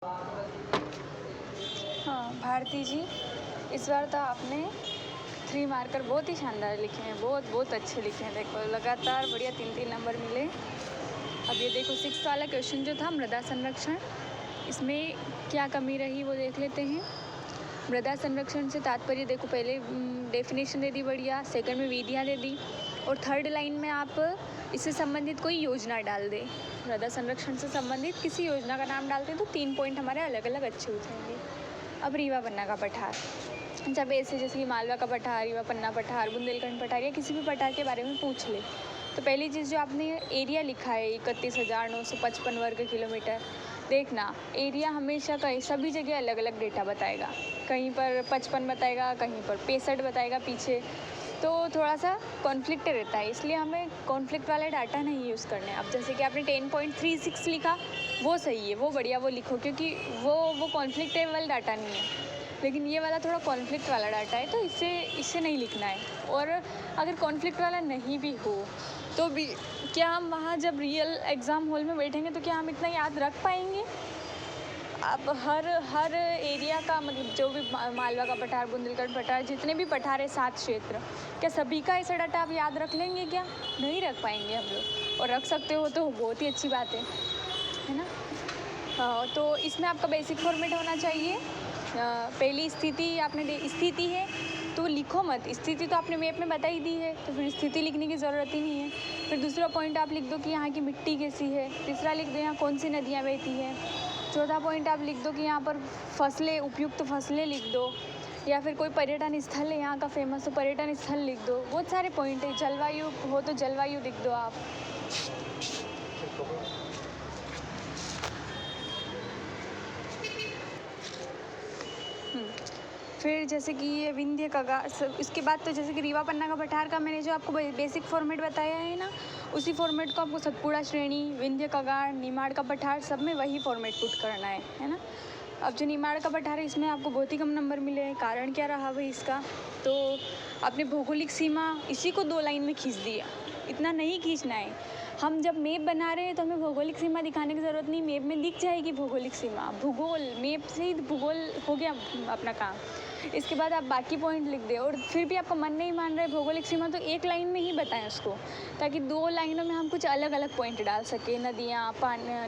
हाँ भारती जी, इस बार तो आपने 3 मार्कर बहुत ही शानदार लिखे हैं, बहुत बहुत अच्छे लिखे हैं। देखो लगातार बढ़िया 3-3 नंबर मिले। अब ये देखो 6th वाला क्वेश्चन जो था मृदा संरक्षण, इसमें क्या कमी रही वो देख लेते हैं। मृदा संरक्षण से तात्पर्य देखो पहले डेफिनेशन दे दी बढ़िया, सेकंड में विधियाँ दे दी और थर्ड लाइन में आप इससे संबंधित कोई योजना डाल दे। मृदा संरक्षण से संबंधित किसी योजना का नाम डालते हैं तो 3 पॉइंट हमारे अलग अलग अच्छे हो जाएंगे। अब रीवा पन्ना का पठार, जब ऐसे जैसे कि मालवा का पठार, रीवा पन्ना पठार, बुंदेलखंड पठार या किसी भी पठार के बारे में पूछ ले तो पहली चीज़ जो आपने एरिया लिखा है 31,955 वर्ग किलोमीटर, देखना एरिया हमेशा कहीं सभी जगह अलग अलग डेटा बताएगा। कहीं पर 55 बताएगा, कहीं पर 65 बताएगा पीछे, तो थोड़ा सा कॉन्फ्लिक्ट रहता है, इसलिए हमें कॉन्फ्लिक्ट वाला डाटा नहीं यूज़ करना है। अब जैसे कि आपने 10.36 लिखा वो सही है, वो बढ़िया वो लिखो, क्योंकि वो कॉन्फ्लिक्टेबल डाटा नहीं है। लेकिन ये वाला थोड़ा कॉन्फ्लिक्ट वाला डाटा है, तो इससे नहीं लिखना है। और अगर कॉन्फ्लिक्ट वाला नहीं भी हो तो भी क्या हम वहाँ जब रियल एग्ज़ाम हॉल में बैठेंगे तो क्या हम इतना याद रख पाएंगे? अब हर एरिया का मतलब जो भी मालवा का पठार, बुंदेलखंड पठार, जितने भी पठार है 7 क्षेत्र, क्या सभी का ऐसा डाटा आप याद रख लेंगे? क्या नहीं रख पाएंगे हम लोग। और रख सकते हो तो बहुत ही अच्छी बात है ना। हाँ, तो इसमें आपका बेसिक फॉर्मेट होना चाहिए। पहली स्थिति आपने स्थिति है तो लिखो मत, स्थिति तो आपने मैप में बता ही दी है तो फिर स्थिति लिखने की ज़रूरत ही नहीं है। फिर दूसरा पॉइंट आप लिख दो कि यहाँ की मिट्टी कैसी है। तीसरा लिख दो यहाँ कौन सी नदियाँ बहती हैं। चौथा पॉइंट आप लिख दो कि यहाँ पर फसलें, उपयुक्त फसलें लिख दो। या फिर कोई पर्यटन स्थल है यहाँ का फेमस, तो पर्यटन स्थल लिख दो। बहुत सारे पॉइंट है। जलवायु हो तो जलवायु लिख दो आप। फिर जैसे कि ये विंध्य कगार, इसके बाद तो जैसे कि रीवा पन्ना का पठार का मैंने जो आपको बेसिक फॉर्मेट बताया है ना, उसी फॉर्मेट को आपको सतपुड़ा श्रेणी, विंध्य कगार, निमाड़ का पठार सब में वही फॉर्मेट पुट करना है ना। अब जो निमाड़ का पठार है इसमें आपको बहुत ही कम नंबर मिले हैं। कारण क्या रहा भाई इसका? तो आपने भौगोलिक सीमा इसी को 2 लाइन में खींच दिया, इतना नहीं खींचना है। हम जब मैप बना रहे हैं तो हमें भौगोलिक सीमा दिखाने की ज़रूरत नहीं, मैप में लिख जाएगी भौगोलिक सीमा। भूगोल, मैप से ही भूगोल हो गया अपना काम। इसके बाद आप बाकी पॉइंट लिख दें और फिर भी आपका मन नहीं मान रहा है भौगोलिक सीमा, तो 1 लाइन में ही बताएं उसको, ताकि 2 लाइनों में हम कुछ अलग अलग पॉइंट डाल सकें। नदियाँ,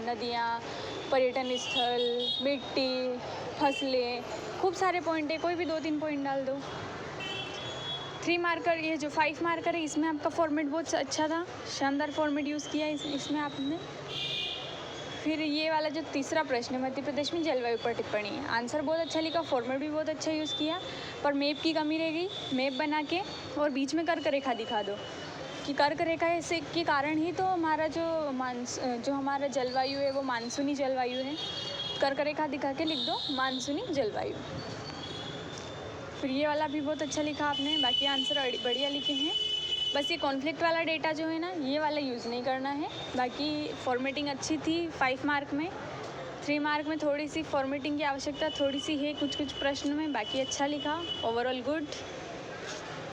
नदियाँ, पर्यटन स्थल, मिट्टी, फसलें, खूब सारे पॉइंट है, कोई भी 2-3 पॉइंट डाल दो। 3 मार्कर, ये जो 5 मार्कर है इसमें आपका फॉर्मेट बहुत अच्छा था, शानदार फॉर्मेट यूज़ किया इसमें आपने। फिर ये वाला जो तीसरा प्रश्न है, मध्य प्रदेश में जलवायु पर टिप्पणी, आंसर बहुत अच्छा लिखा, फॉर्मेट भी बहुत अच्छा यूज़ किया, पर मैप की कमी रह गई। मैप बना के और बीच में कर्क रेखा दिखा दो कि कर्क रेखा ऐसे के कारण ही तो हमारा जो हमारा जलवायु है वो मानसूनी जलवायु है। कर्क रेखा दिखा के लिख दो मानसूनी जलवायु। फिर ये वाला भी बहुत अच्छा लिखा आपने, बाकी आंसर बढ़िया लिखे हैं। बस ये कॉन्फ्लिक्ट वाला डेटा जो है ना, ये वाला यूज़ नहीं करना है। बाकी फॉर्मेटिंग अच्छी थी 5 मार्क में। 3 मार्क में थोड़ी सी फॉर्मेटिंग की आवश्यकता थोड़ी सी है कुछ प्रश्न में, बाकी अच्छा लिखा, ओवरऑल गुड।